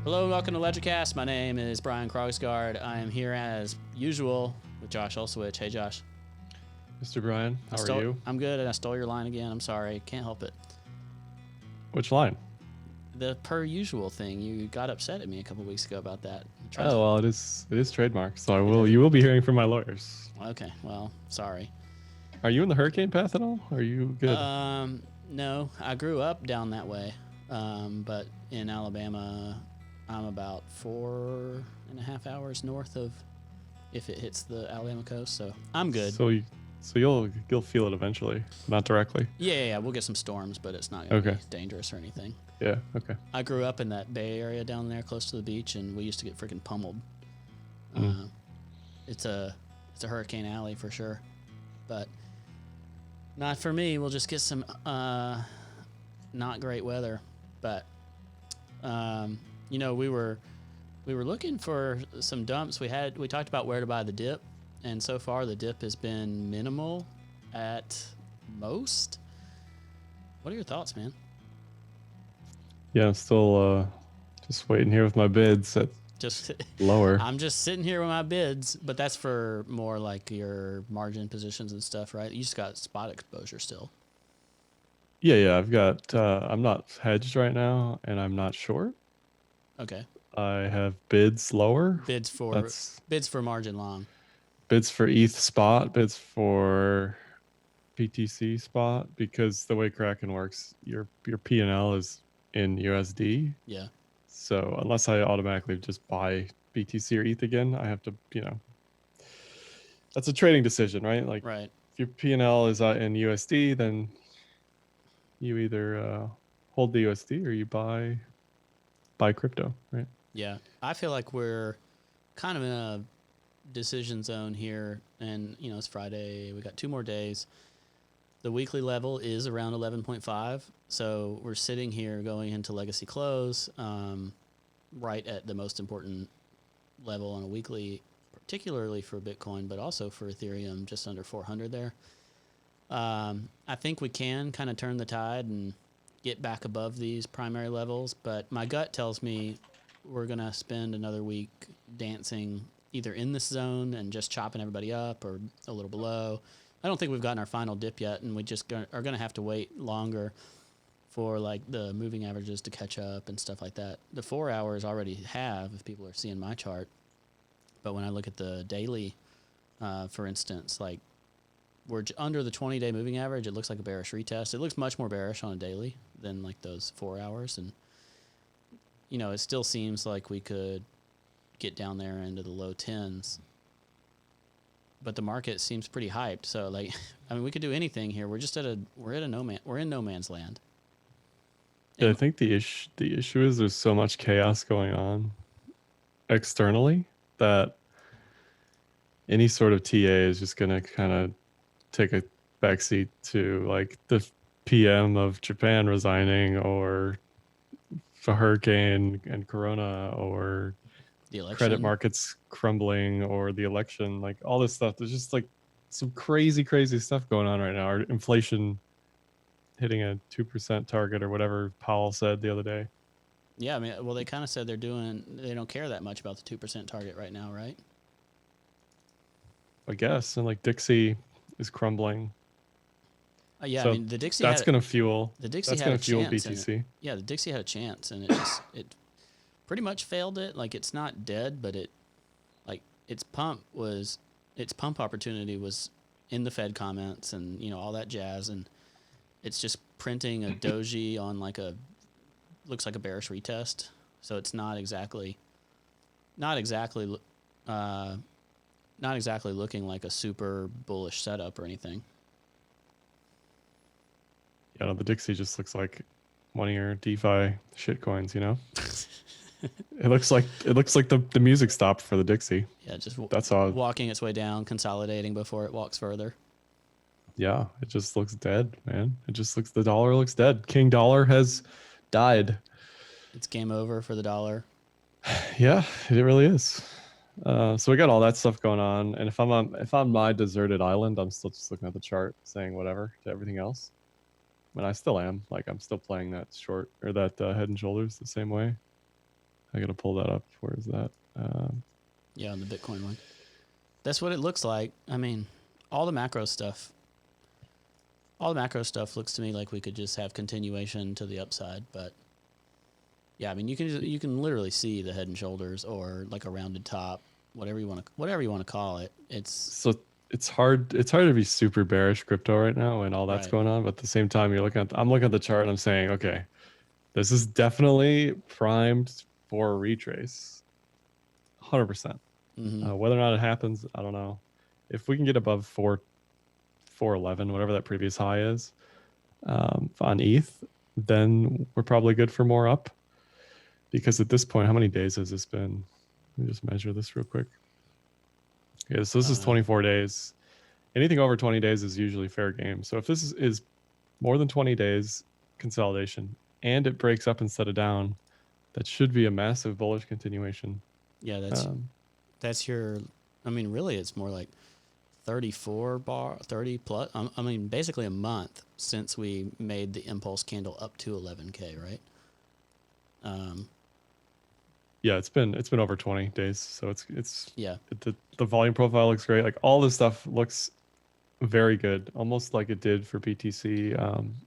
Hello, welcome to LedgerCast. My name is Brian Krogsgaard. I am here as usual with Josh Olsowich. Hey, Josh. Mr. Brian, how are you? I'm good, and I stole your line again. I'm sorry. Can't help it. Which line? The per usual thing. You got upset at me a couple weeks ago about that. Oh, well, it is trademark, so you will be hearing from my lawyers. Okay, well, sorry. Are you in the hurricane path at all? Are you good? No, I grew up down that way, but in Alabama, I'm about 4.5 hours north of if it hits the Alabama coast, so I'm good. So you'll feel it eventually, not directly. Yeah, we'll get some storms, but it's not gonna be dangerous or anything. Yeah, okay. I grew up in that Bay Area down there, close to the beach, and we used to get freaking pummeled. It's a hurricane alley for sure, but not for me. We'll just get some not great weather, but we were looking for some dumps. We talked about where to buy the dip, and so far the dip has been minimal at most. What are your thoughts, man? Yeah, I'm still just waiting here with my bids at just lower. I'm just sitting here with my bids, but that's for more like your margin positions and stuff, right? You just got spot exposure still. Yeah, I've got I'm not hedged right now, and I'm not short. Okay. I have bids lower. Bids for margin long. Bids for ETH spot, bids for BTC spot, because the way Kraken works, your P&L is in USD. Yeah. So unless I automatically just buy BTC or ETH again, I have to, that's a trading decision, right? Like, right. If your P&L is in USD, then you either hold the USD or you buy crypto, right? Yeah, I feel like we're kind of in a decision zone here, and it's Friday. We got 2 more days. The weekly level is around 11.5, so we're sitting here going into legacy close, right at the most important level on a weekly, particularly for Bitcoin, but also for Ethereum, just under 400 there. I think we can kind of turn the tide and get back above these primary levels, but my gut tells me we're going to spend another week dancing either in this zone and just chopping everybody up or a little below. I don't think we've gotten our final dip yet, and we just are going to have to wait longer for like the moving averages to catch up and stuff like that. The 4 hours already have, if people are seeing my chart. But when I look at the daily, for instance, like we're under the 20-day moving average. It looks like a bearish retest. It looks much more bearish on a daily than like those 4 hours. And, it still seems like we could get down there into the low 10s. But the market seems pretty hyped. So, we could do anything here. We're in no man's land. Yeah, I think the issue is there's so much chaos going on externally that any sort of TA is just going to kind of take a backseat to like the PM of Japan resigning, or the hurricane and Corona, or the election, credit markets crumbling, or the election. Like all this stuff, there's just like some crazy stuff going on right now. Our inflation hitting a 2% target or whatever Powell said the other day. Yeah, they kind of said they don't care that much about the 2% target right now, right? I guess. And like Dixie is crumbling. Yeah, so the Dixie that's going to fuel BTC. Yeah, the Dixie had a chance, and it pretty much failed it. Like it's not dead, but its pump opportunity was in the Fed comments and all that jazz, and it's just printing a doji on looks like a bearish retest. So it's not exactly looking like a super bullish setup or anything. Yeah, no, the Dixie just looks like one of your DeFi shit coins, It looks like the music stopped for the Dixie. Yeah, just that's all. Walking its way down, consolidating before it walks further. Yeah, it just looks dead, man. The dollar looks dead. King dollar has died. It's game over for the dollar. Yeah, it really is. So we got all that stuff going on, and if I'm on my deserted island, I'm still just looking at the chart, saying whatever to everything else. I mean, I still am. Like, I'm still playing that short or that head and shoulders the same way. I got to pull that up. Where is that? Yeah, on the Bitcoin one. That's what it looks like. I mean, all the macro stuff looks to me like we could just have continuation to the upside, but yeah, I mean, you can literally see the head and shoulders or like a rounded top, whatever you want to call it. So it's hard to be super bearish crypto right now and all that's Right. going on, but at the same time I'm looking at the chart and I'm saying, okay, this is definitely primed for a retrace. 100%. Whether or not it happens, I don't know. If we can get above 411, whatever that previous high is, on ETH, then we're probably good for more up. Because at this point, how many days has this been? Let me just measure this real quick. Okay, so this is 24 days. Anything over 20 days is usually fair game. So if this is more than 20 days consolidation and it breaks up instead of down, that should be a massive bullish continuation. Yeah, that's your. I mean, really, it's more like 30 plus. I mean, basically a month since we made the impulse candle up to 11K, right? Yeah, it's been over 20 days, so it's yeah. The volume profile looks great. Like all this stuff looks very good, almost like it did for BTC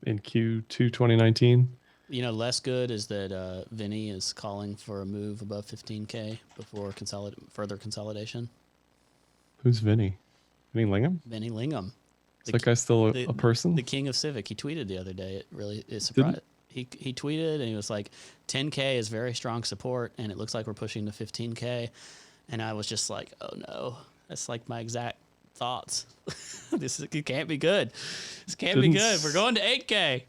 in Q2 2019. You know, less good is that Vinny is calling for a move above 15K before further consolidation. Who's Vinny? Vinny Lingham? Vinny Lingham. Is that guy still a person? The king of Civic. He tweeted the other day. It really is surprised. He tweeted and he was like, 10K is very strong support and it looks like we're pushing to 15K. And I was just like, oh no, that's like my exact thoughts. It can't be good. This can't be good. We're going to 8K.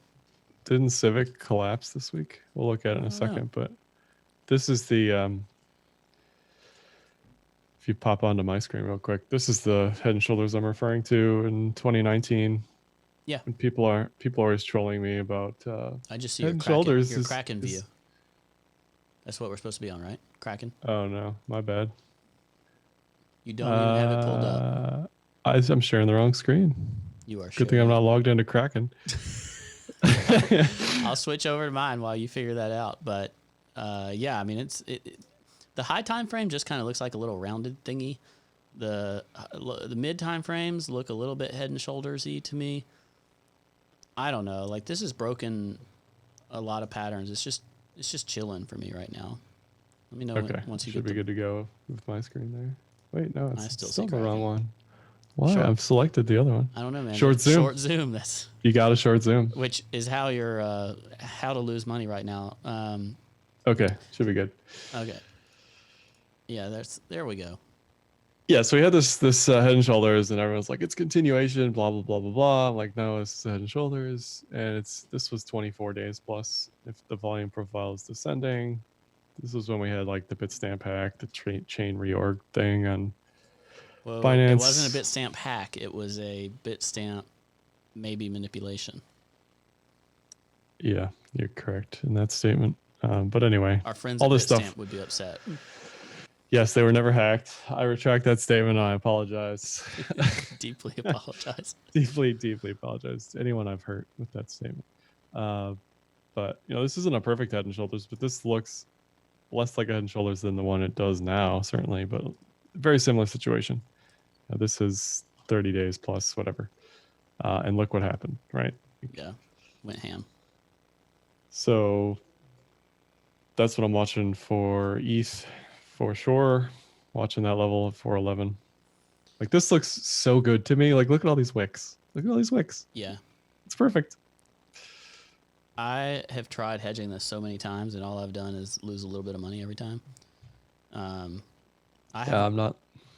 Didn't Civic collapse this week? We'll look at it in a second, but this is the if you pop onto my screen real quick, this is the head and shoulders I'm referring to in 2019. Yeah. And people are always trolling me about I just see head and shoulders. Your Kraken view. That's what we're supposed to be on, right? Kraken. Oh no, my bad. You don't even have it pulled up. I'm sharing the wrong screen. You are. Good thing I'm not logged into Kraken. I'll switch over to mine while you figure that out. But yeah, I mean, the high time frame just kind of looks like a little rounded thingy. The mid time frames look a little bit head and shouldersy to me. I don't know. Like this has broken a lot of patterns. It's just chilling for me right now. Let me know once you should be good to go with my screen there. Wait, no, it's still the wrong one. Why? I've selected the other one. I don't know, man. Short zoom. Short zoom. You got a short zoom, which is how you're how to lose money right now. Okay, should be good. Okay. Yeah, there we go. Yeah, so we had this head and shoulders, and everyone's like, it's continuation, blah blah blah blah blah. I'm like, no, it's head and shoulders, and this was 24 days plus. If the volume profile is descending, this was when we had like the Bitstamp hack, the chain reorg thing on Binance. It wasn't a Bitstamp hack. It was a Bitstamp maybe manipulation. Yeah, you're correct in that statement. But anyway, our friends at Bitstamp would be upset. Yes, they were never hacked. I retract that statement. I apologize. Deeply apologize. Deeply apologize to anyone I've hurt with that statement. But this isn't a perfect head and shoulders, but this looks less like a head and shoulders than the one it does now, certainly, but very similar situation. This is 30 days plus whatever. And look what happened, right? Yeah, went ham. So that's what I'm watching for ETH. For sure, watching that level of 411. Like this looks so good to me. Like look at all these wicks. Look at all these wicks. Yeah, it's perfect. I have tried hedging this so many times, and all I've done is lose a little bit of money every time. I'm not.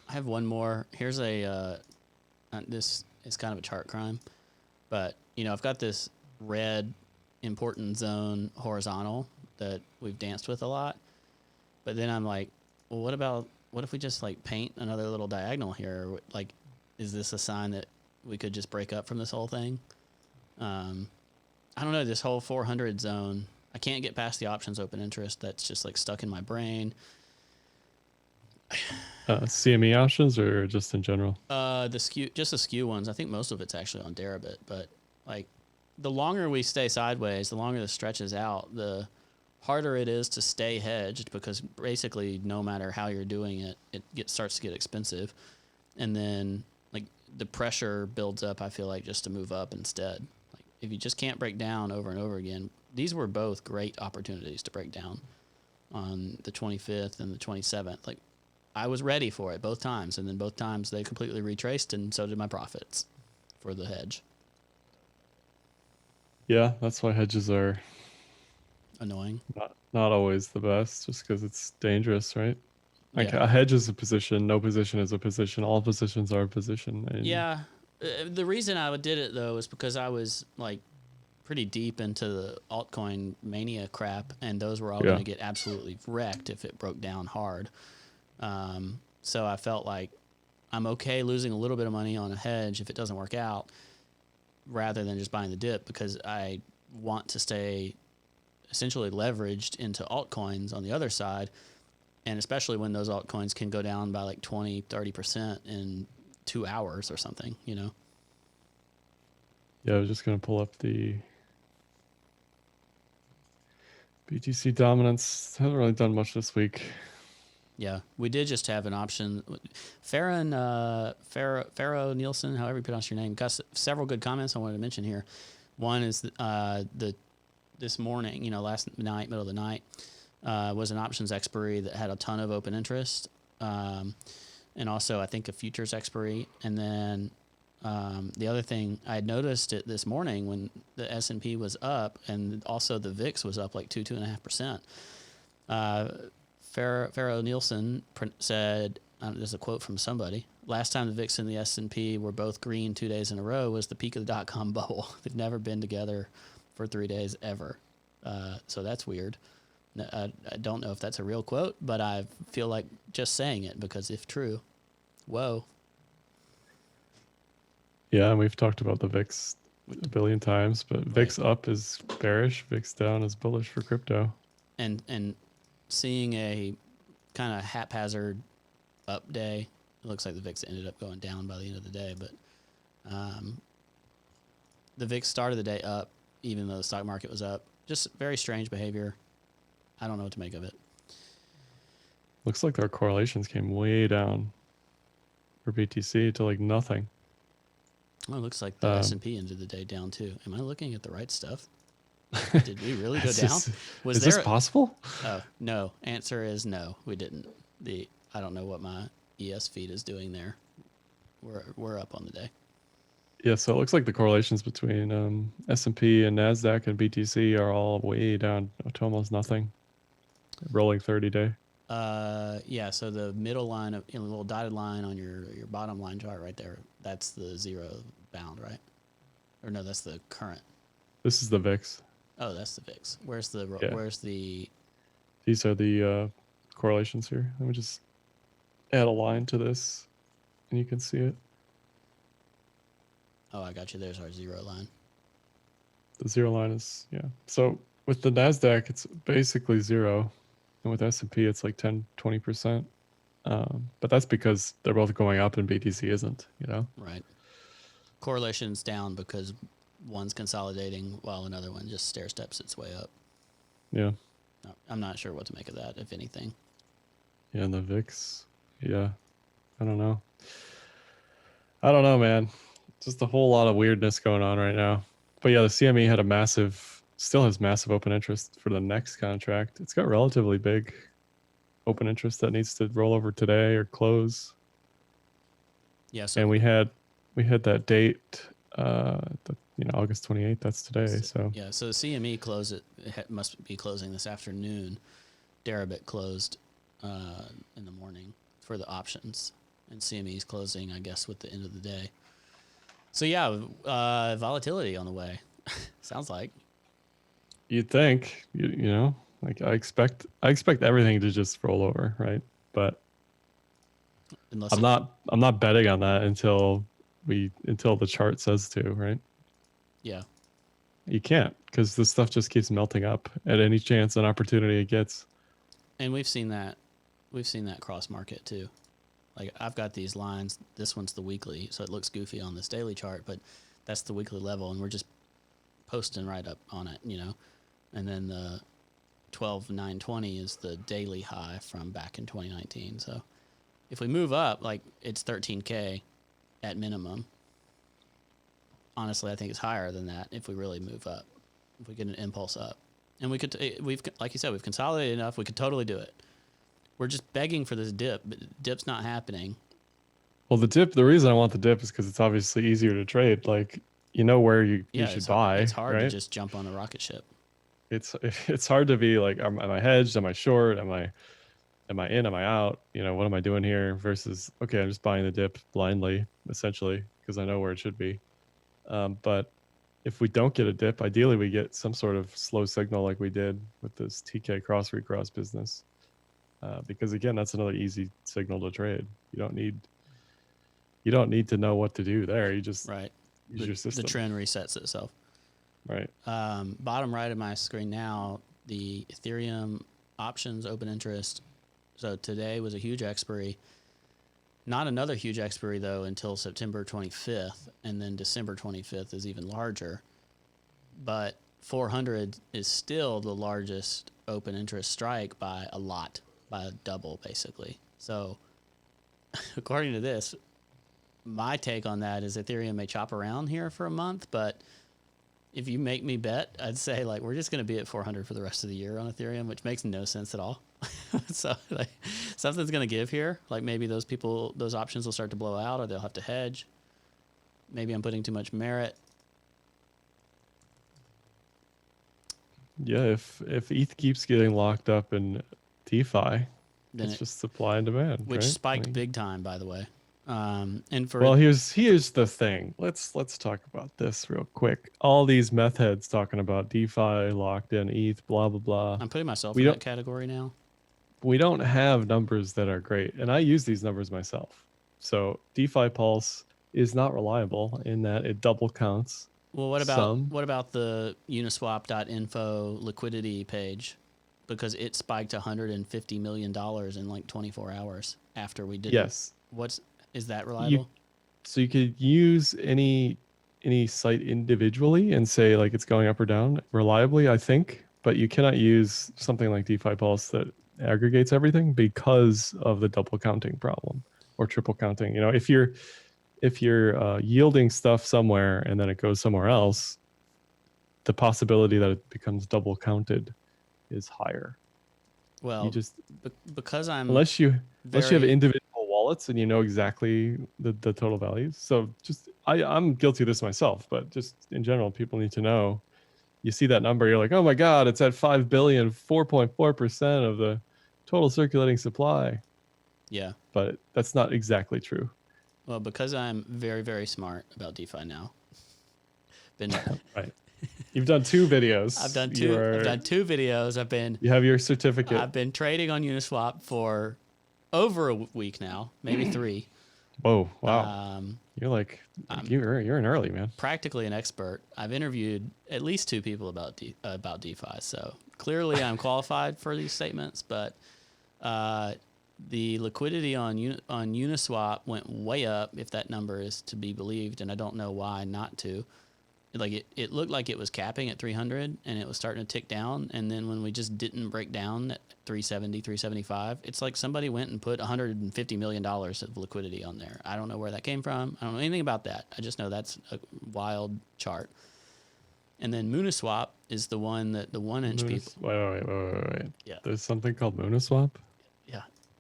I have one more. Here's this is kind of a chart crime, but I've got this red important zone horizontal that we've danced with a lot, but then I'm like, well, what if we just like paint another little diagonal here? Like, is this a sign that we could just break up from this whole thing? I don't know. This whole 400 zone, I can't get past the options open interest. That's just like stuck in my brain. CME options or just in general? The skew ones. I think most of it's actually on Deribit, but like the longer we stay sideways, the longer this stretches out, the harder it is to stay hedged because basically no matter how you're doing it, starts to get expensive. And then like the pressure builds up, I feel like, just to move up instead. Like if you just can't break down over and over again, these were both great opportunities to break down on the 25th and the 27th. Like I was ready for it both times, and then both times they completely retraced, and so did my profits for the hedge. Yeah, that's why hedges are Annoying. not always the best, just because it's dangerous, right? Like Yeah. a hedge is a position, no position is a position, all positions are a position. And Yeah. The reason I did it though is because I was like pretty deep into the altcoin mania crap, and those were all going to get absolutely wrecked if it broke down hard. So I felt like I'm okay losing a little bit of money on a hedge if it doesn't work out, rather than just buying the dip, because I want to stay essentially leveraged into altcoins on the other side. And especially when those altcoins can go down by like 20-30% in 2 hours or something, you know? Yeah, I was just going to pull up the BTC dominance. Hasn't really done much this week. Yeah, we did just have an option. Farron Nielsen, however you pronounce your name, got several good comments I wanted to mention here. One is this morning, last night, middle of the night, was an options expiry that had a ton of open interest, and also I think a futures expiry. And then the other thing, I had noticed it this morning when the S&P was up, and also the VIX was up like 2.5%. Pharaoh Nielsen said, there's a quote from somebody, last time the VIX and the S&P were both green 2 days in a row was the peak of the dot-com bubble. They've never been together for 3 days ever. So that's weird. I don't know if that's a real quote, but I feel like just saying it, because if true, whoa. Yeah, and we've talked about the VIX a billion times, but VIX up is bearish, VIX down is bullish for crypto. And seeing a kind of haphazard up day, it looks like the VIX ended up going down by the end of the day, but the VIX started the day up, even though the stock market was up. Just very strange behavior. I don't know what to make of it. Looks like our correlations came way down for BTC to like nothing. Oh, it looks like the S&P ended the day down too. Am I looking at the right stuff? Did we really go down? Is this possible? Oh, no. Answer is no, we didn't. I don't know what my ES feed is doing there. We're up on the day. Yeah, so it looks like the correlations between S&P and NASDAQ and BTC are all way down to almost nothing. Rolling 30-day. Yeah, so the middle line, a little dotted line on your bottom line chart right there, that's the zero bound, right? Or no, that's the current. This is the VIX. Oh, that's the VIX. Where's the These are the correlations here. Let me just add a line to this and you can see it. Oh, I got you. There's our zero line. The zero line is, yeah. So with the NASDAQ, it's basically zero. And with S&P, it's like 10-20%. But that's because they're both going up and BTC isn't, Right. Correlation's down because one's consolidating while another one just stair steps its way up. Yeah. I'm not sure what to make of that, if anything. Yeah, and the VIX. Yeah. I don't know, man. Just a whole lot of weirdness going on right now. But yeah, the CME still has massive open interest for the next contract. It's got relatively big open interest that needs to roll over today or close. Yeah. So and we had that date, August 28th. That's today. So yeah. So the CME must be closing this afternoon. Deribit closed in the morning for the options, and CME's closing, I guess, with the end of the day. So yeah, volatility on the way. Sounds like. You'd think, like I expect everything to just roll over, right? But I'm not betting on that until the chart says to, right? Yeah. You can't, because this stuff just keeps melting up at any chance and opportunity it gets. And we've seen that cross market too. Like I've got these lines. This one's the weekly, so it looks goofy on this daily chart, but that's the weekly level, and we're just posting right up on it, And then 12,920 is the daily high from back in 2019. So if we move up, like it's 13K at minimum. Honestly, I think it's higher than that if we really move up, if we get an impulse up. And we've like you said, we've consolidated enough. We could totally do it. We're just begging for this dip, but dip's not happening. Well, the reason I want the dip is because it's obviously easier to trade. Like, you know where you should buy, it's hard to right? just jump on a rocket ship. It's hard to be like, am I hedged? Am I short? Am I in? Am I out? You know, what am I doing here? Versus, okay, I'm just buying the dip blindly, essentially, because I know where it should be. But if we don't get a dip, ideally we get some sort of slow signal like we did with this TK cross recross business. Because again, that's another easy signal to trade. You don't need to know what to do there. You just use your system. The trend resets itself. Right. Bottom right of my screen now, the Ethereum options open interest. So today was a huge expiry. Not another huge expiry, though, until September 25th, and then December 25th is even larger. But 400 is still the largest open interest strike by a lot, by a double, basically. So according to this, my take on that is Ethereum may chop around here for a month, but if you make me bet, I'd say like we're just going to be at 400 for the rest of the year on Ethereum, which makes no sense at all. So like something's going to give here. Like maybe those options will start to blow out, or they'll have to hedge. Maybe I'm putting too much merit. Yeah, if ETH keeps getting locked up in DeFi, then it's just supply and demand, which right? spiked big time, by the way. And well, here's the thing. Let's talk about this real quick. All these meth heads talking about DeFi, locked in ETH, blah blah blah. I'm putting myself in that category now. We don't have numbers that are great, and I use these numbers myself. So DeFi Pulse is not reliable in that it double counts. Well, what about the Uniswap.info liquidity page? Because it spiked $150 million in like 24 hours after we did. Yes. Is that reliable? So you could use any site individually and say like it's going up or down reliably, I think, but you cannot use something like DeFi Pulse that aggregates everything because of the double counting problem or triple counting. You know, if you're yielding stuff somewhere and then it goes somewhere else, the possibility that it becomes double counted is higher. Well, you just because I'm unless you have individual wallets and you know exactly the total values. So just I'm guilty of this myself, but just in general, people need to know. You see that number, you're like, oh my God, it's at 5 billion, 4.4% of the total circulating supply. Yeah. But that's not exactly true. Well, because I'm very, very smart about DeFi now. Right. You've done 2 videos. I've done 2 videos. You have your certificate. I've been trading on Uniswap for over a week now, maybe 3. Whoa, wow. You're like you're an early man. Practically an expert. I've interviewed at least 2 people about DeFi, so clearly I'm qualified for these statements. But the liquidity on Uniswap went way up, if that number is to be believed, and I don't know why not to. Like it looked like it was capping at 300, and it was starting to tick down, and then when we just didn't break down at 370, 375, it's like somebody went and put $150 million of liquidity on there. I don't know where that came from. I don't know anything about that. I just know that's a wild chart. And then Mooniswap is the one that the 1-inch people. Wait. Yeah. There's something called Mooniswap?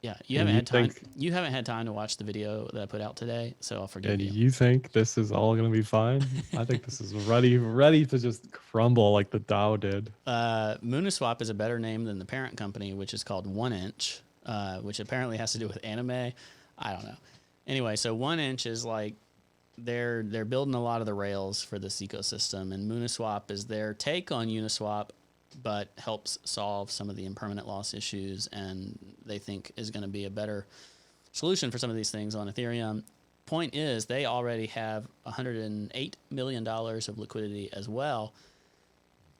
Yeah. You haven't had time to watch the video that I put out today, so I'll forgive you. And you think this is all going to be fine? I think this is ready to just crumble like the Dow did. Mooniswap is a better name than the parent company, which is called 1-inch, which apparently has to do with anime. I don't know. Anyway, so 1-inch is like they're building a lot of the rails for this ecosystem, and Mooniswap is their take on Uniswap, but helps solve some of the impermanent loss issues, and they think is going to be a better solution for some of these things on Ethereum. Point is, they already have $108 million of liquidity as well.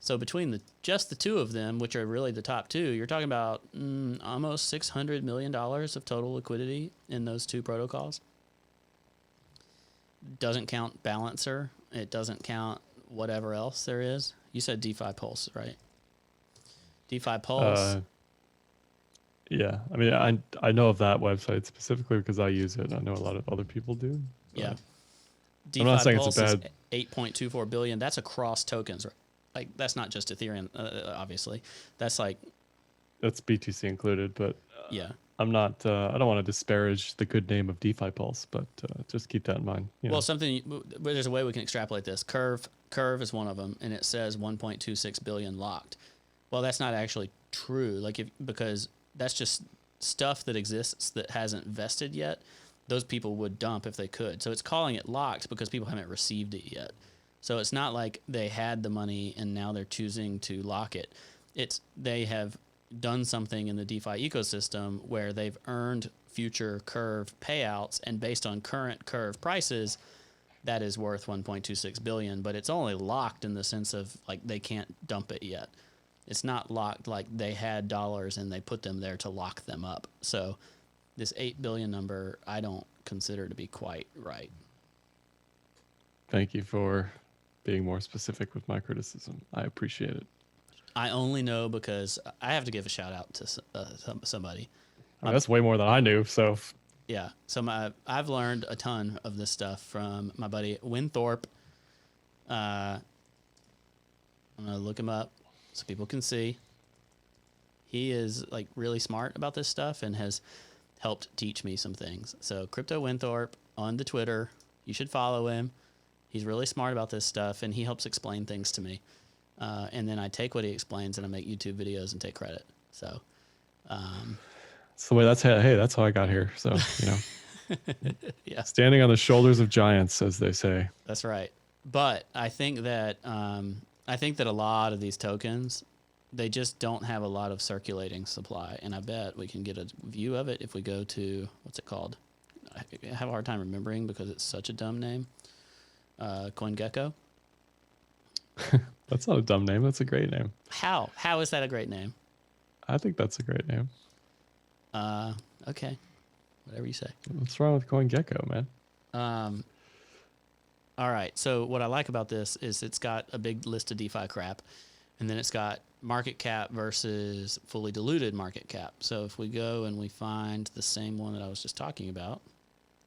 So between just the 2 of them, which are really the top 2, you're talking about almost $600 million of total liquidity in those 2 protocols. Doesn't count Balancer. It doesn't count whatever else there is. You said DeFi Pulse, right? DeFi Pulse. Uh, yeah, I mean, I know of that website specifically because I use it. I know a lot of other people do. Yeah. I'm not DeFi saying it's a Pulse is bad. 8.24 billion. That's across tokens, right? Like that's not just Ethereum, obviously. That's like, That's BTC included, but yeah. I'm not. I don't want to disparage the good name of DeFi Pulse, but just keep that in mind. Well, there's a way we can extrapolate this. Curve is one of them, and it says 1.26 billion locked. Well, that's not actually true. Because that's just stuff that exists that hasn't vested yet. Those people would dump if they could. So it's calling it locked because people haven't received it yet. So it's not like they had the money and now they're choosing to lock it. They have done something in the DeFi ecosystem where they've earned future Curve payouts, and based on current Curve prices, that is worth 1.26 billion, but it's only locked in the sense of like they can't dump it yet. It's not locked like they had dollars and they put them there to lock them up. So this 8 billion number, I don't consider to be quite right. Thank you for being more specific with my criticism. I appreciate it. I only know because I have to give a shout out to somebody. I mean, that's way more than I knew. So Yeah. So I've learned a ton of this stuff from my buddy Winthorpe. I'm going to look him up so people can see. He is like really smart about this stuff and has helped teach me some things. So Crypto Winthorpe on the Twitter, you should follow him. He's really smart about this stuff and he helps explain things to me. And then I take what he explains and I make YouTube videos and take credit. So, that's the way. That's how I got here. So yeah, standing on the shoulders of giants, as they say. that's right. But I think that a lot of these tokens, they just don't have a lot of circulating supply, and I bet we can get a view of it if we go to what's it called? I have a hard time remembering because it's such a dumb name. CoinGecko. That's not a dumb name. That's a great name. How is that a great name? I think that's a great name. Okay, whatever you say. What's wrong with CoinGecko, man? All right. So what I like about this is it's got a big list of DeFi crap, and then it's got market cap versus fully diluted market cap. So if we go and we find the same one that I was just talking about,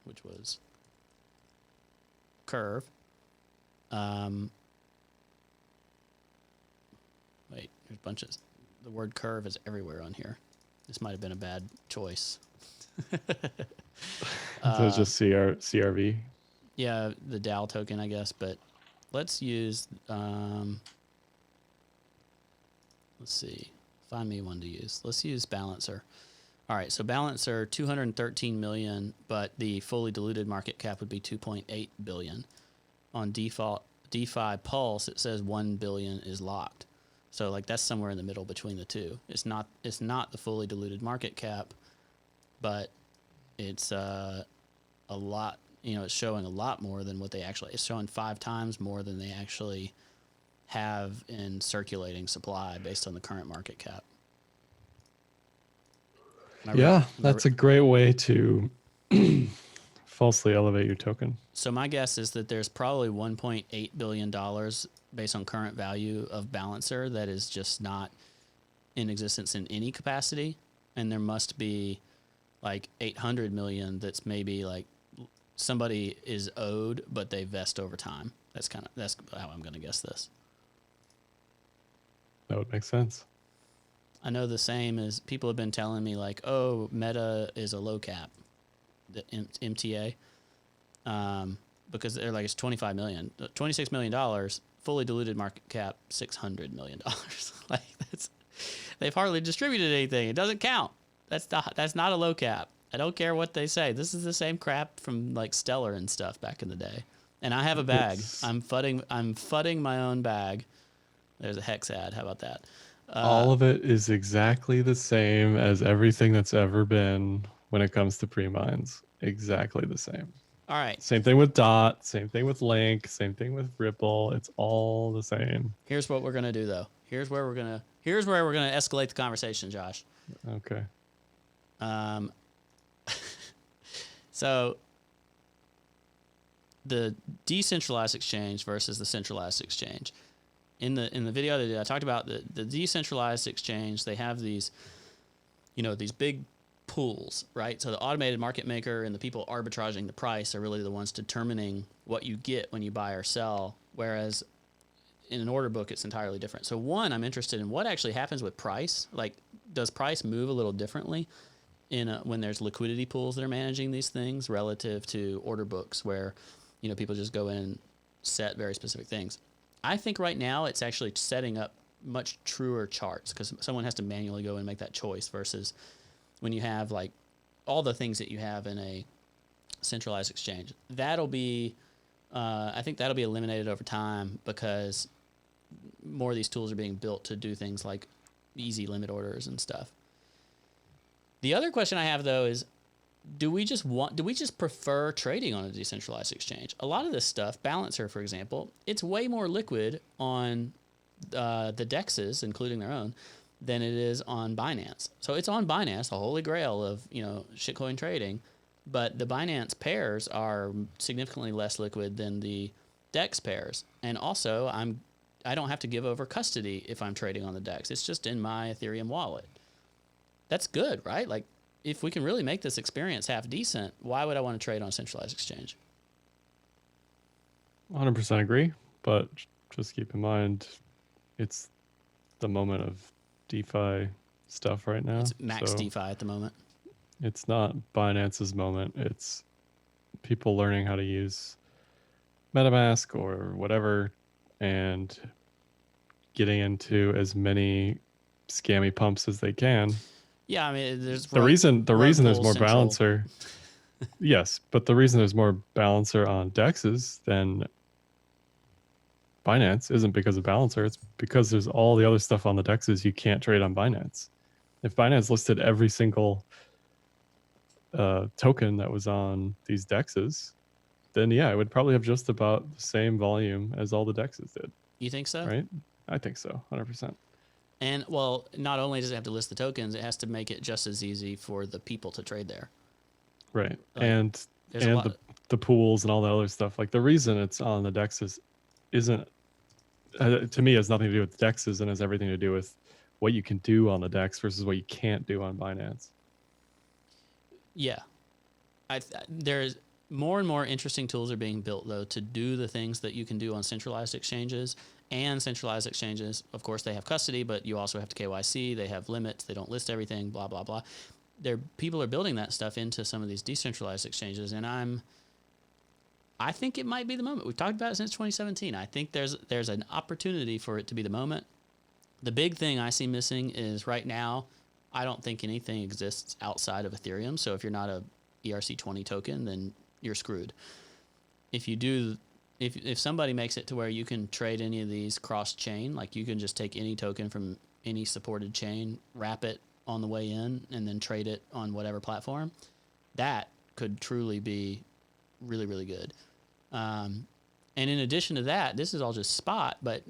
which was Curve. Wait, there's bunches. The word curve is everywhere on here. This might have been a bad choice. So it's just CRV. Yeah, the DAO token, I guess, but let's use, let's see, find me one to use. Let's use Balancer. All right, so Balancer, 213 million, but the fully diluted market cap would be 2.8 billion. On DeFi Pulse, it says 1 billion is locked. So like that's somewhere in the middle between the two. It's not the fully diluted market cap, but it's a lot. It's showing a lot more than what they actually. It's showing 5 times more than they actually have in circulating supply based on the current market cap. That's a great way to falsely elevate your token. So my guess is that there's probably $1.8 billion based on current value of Balancer that is just not in existence in any capacity. And there must be like 800 million that's maybe like somebody is owed, but they vest over time. That's how I'm going to guess this. That would make sense. I know the same as people have been telling me like, oh, Meta is a low cap, the MTA. Because they're like, it's 25 million, $26 million, fully diluted market cap, $600 million. Like they've hardly distributed anything. It doesn't count. That's not a low cap. I don't care what they say. This is the same crap from like Stellar and stuff back in the day. And I have a bag. I'm fudding my own bag. There's a Hex ad. How about that? All of it is exactly the same as everything that's ever been when it comes to pre-mines. Exactly the same. All right. Same thing with DOT, same thing with Link, same thing with Ripple. It's all the same. Here's what we're going to do though. Here's where we're going to escalate the conversation, Josh. Okay. So the decentralized exchange versus the centralized exchange. in the video that I talked about the decentralized exchange. They have these, these big pools, right? So the automated market maker and the people arbitraging the price are really the ones determining what you get when you buy or sell. Whereas in an order book, it's entirely different. So one, I'm interested in what actually happens with price. Like, does price move a little differently when there's liquidity pools that are managing these things relative to order books where, people just go in and set very specific things. I think right now it's actually setting up much truer charts because someone has to manually go and make that choice versus when you have like all the things that you have in a centralized exchange. That'll be, I think that'll be eliminated over time because more of these tools are being built to do things like easy limit orders and stuff. The other question I have though is, do we just prefer trading on a decentralized exchange? A lot of this stuff, Balancer, for example, it's way more liquid on the DEXes, including their own, than it is on Binance. So it's on Binance, the holy grail of, shitcoin trading, but the Binance pairs are significantly less liquid than the DEX pairs. And also, I don't have to give over custody if I'm trading on the DEX. It's just in my Ethereum wallet. That's good, right? Like, if we can really make this experience half decent, why would I want to trade on a centralized exchange? 100% agree, but just keep in mind, it's the moment of DeFi stuff right now. It's max DeFi at the moment. It's not Binance's moment. It's people learning how to use MetaMask or whatever and getting into as many scammy pumps as they can. Yeah, I mean, there's the reason there's more central. Balancer. Yes, but the reason there's more Balancer on DEXs than Binance isn't because of Balancer. It's because there's all the other stuff on the DEXs you can't trade on Binance. If Binance listed every single token that was on these DEXs, then yeah, it would probably have just about the same volume as all the DEXs did. You think so? Right? I think so, 100%. And well, not only does it have to list the tokens, it has to make it just as easy for the people to trade there. Right. Like, and the pools and all the other stuff. Like the reason it's on the DEXs isn't, to me, has nothing to do with the DEXs and has everything to do with what you can do on the DEX versus what you can't do on Binance. Yeah. There's more and more interesting tools are being built, though, to do the things that you can do on centralized exchanges. And centralized exchanges, of course, they have custody, but you also have to KYC. They have limits. They don't list everything, blah, blah, blah. People are building that stuff into some of these decentralized exchanges, and I think it might be the moment. We've talked about it since 2017. I think there's an opportunity for it to be the moment. The big thing I see missing is right now, I don't think anything exists outside of Ethereum. So if you're not a ERC20 token, then you're screwed. If you do, if somebody makes it to where you can trade any of these cross-chain, like you can just take any token from any supported chain, wrap it on the way in, and then trade it on whatever platform, that could truly be really, really good. And in addition to that, this is all just spot, but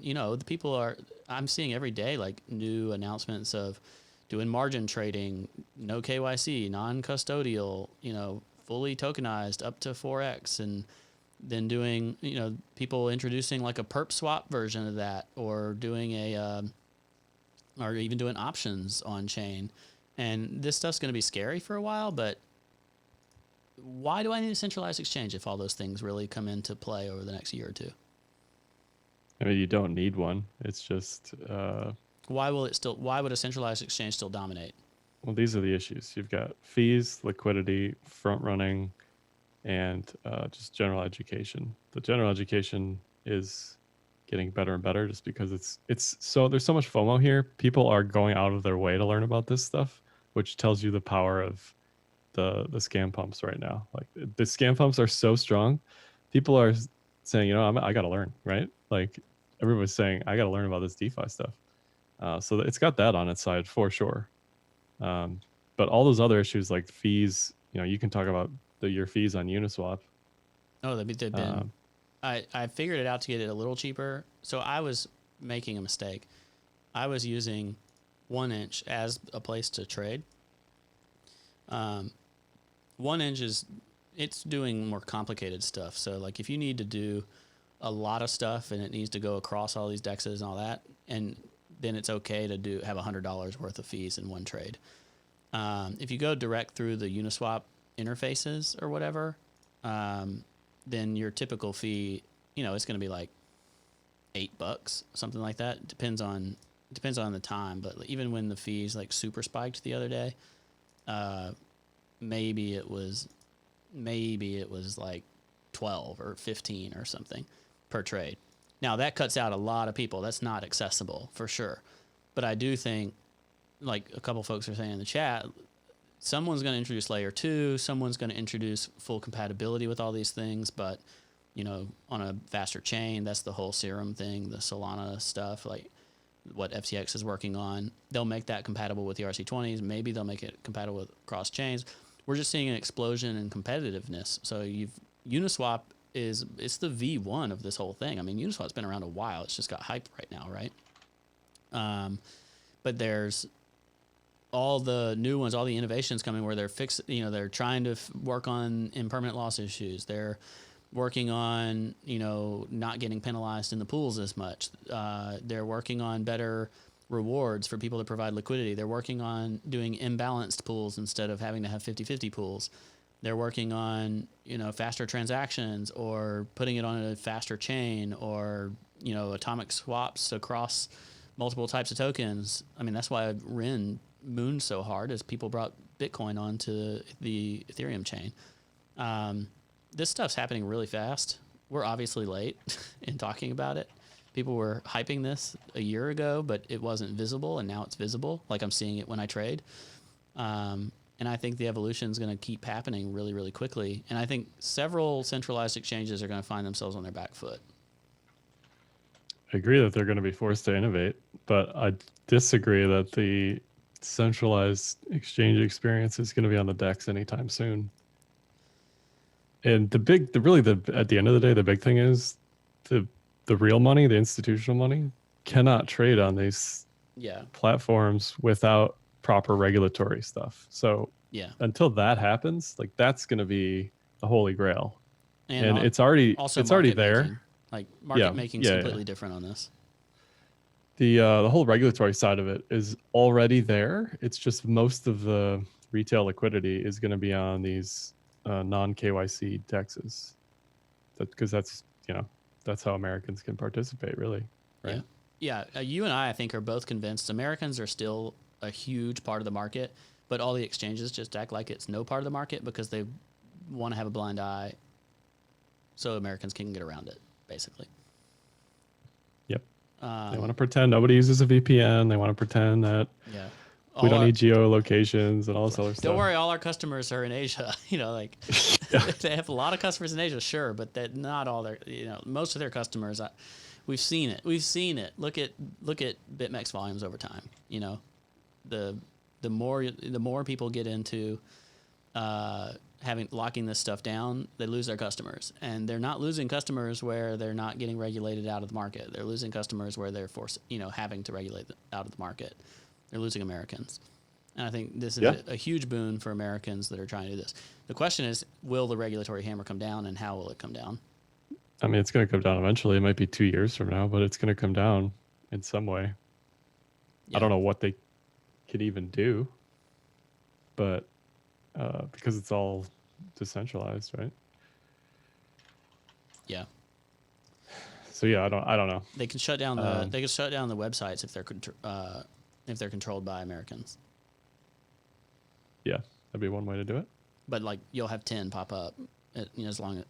I'm seeing every day like new announcements of doing margin trading, no KYC, non-custodial, fully tokenized up to 4x, and then doing, people introducing like a perp swap version of that, or doing or even doing options on chain. And this stuff's going to be scary for a while, but why do I need a centralized exchange if all those things really come into play over the next year or two? I mean, you don't need one. It's just... why would a centralized exchange still dominate? Well, these are the issues. You've got fees, liquidity, front running, and just general education. The general education is getting better and better just because it's so there's so much FOMO here. People are going out of their way to learn about this stuff, which tells you the power of the scam pumps right now. Like the scam pumps are so strong. People are saying, I got to learn, right? Like everybody's saying, I got to learn about this DeFi stuff. So it's got that on its side for sure. But all those other issues like fees, you can talk about your fees on Uniswap. Oh, they've been. I figured it out to get it a little cheaper. So I was making a mistake. I was using 1inch as a place to trade. 1inch it's doing more complicated stuff. So like if you need to do a lot of stuff and it needs to go across all these DEXes and all that, and then it's okay to have $100 worth of fees in one trade. If you go direct through the Uniswap interfaces or whatever, then your typical fee, it's going to be like $8, something like that. It depends on the time, but even when the fees like super spiked the other day, maybe it was like 12 or 15 or something per trade. Now that cuts out a lot of people. That's not accessible for sure. But I do think, like a couple folks are saying in the chat, someone's going to introduce layer 2, someone's going to introduce full compatibility with all these things, but on a faster chain. That's the whole Serum thing, the Solana stuff, like what FTX is working on. They'll make that compatible with the RC20s. Maybe they'll make it compatible with cross chains. We're just seeing an explosion in competitiveness. So Uniswap it's the V1 of this whole thing. I mean, Uniswap's been around a while. It's just got hype right now, right? But there's all the new ones, all the innovations coming where they're trying to work on impermanent loss issues. They're working on, not getting penalized in the pools as much. They're working on better rewards for people to provide liquidity. They're working on doing imbalanced pools instead of having to have 50-50 pools. They're working on, faster transactions or putting it on a faster chain or, atomic swaps across multiple types of tokens. I mean, that's why Ren mooned so hard as people brought Bitcoin onto the Ethereum chain. This stuff's happening really fast. We're obviously late in talking about it. People were hyping this a year ago, but it wasn't visible, and now it's visible. Like I'm seeing it when I trade. And I think the evolution is going to keep happening really, really quickly. And I think several centralized exchanges are going to find themselves on their back foot. I agree that they're going to be forced to innovate, but I disagree that the centralized exchange experience is going to be on the DEX anytime soon. And at the end of the day, the big thing is the real money, the institutional money, cannot trade on these platforms without proper regulatory stuff. So until that happens, like that's going to be the holy grail. And it's already there. Making. Like market making is completely different on this. The whole regulatory side of it is already there. It's just most of the retail liquidity is going to be on these non-KYC DEXes. Because that's how Americans can participate, really, right? Yeah. You and I think, are both convinced Americans are still a huge part of the market, but all the exchanges just act like it's no part of the market because they want to have a blind eye so Americans can get around it, basically. Yep. They want to pretend nobody uses a VPN. They want to pretend that we don't need geolocations and all this other stuff. Don't worry, all our customers are in Asia. They have a lot of customers in Asia, sure, but not all their, most of their customers. We've seen it. Look at BitMEX volumes over time. The more people get into locking this stuff down, they lose their customers, and they're not losing customers where they're not getting regulated out of the market. They're losing customers where they're having to regulate out of the market. They're losing Americans. And I think this is a huge boon for Americans that are trying to do this. The question is, will the regulatory hammer come down, and how will it come down? I mean, it's going to come down eventually. It might be 2 years from now, but it's going to come down in some way. I don't know what they could even do, but because it's all decentralized, right? Yeah. So I don't know. They can shut down the websites if they're controlled by Americans. Yeah, that'd be one way to do it. But you'll have 10 pop up, as long as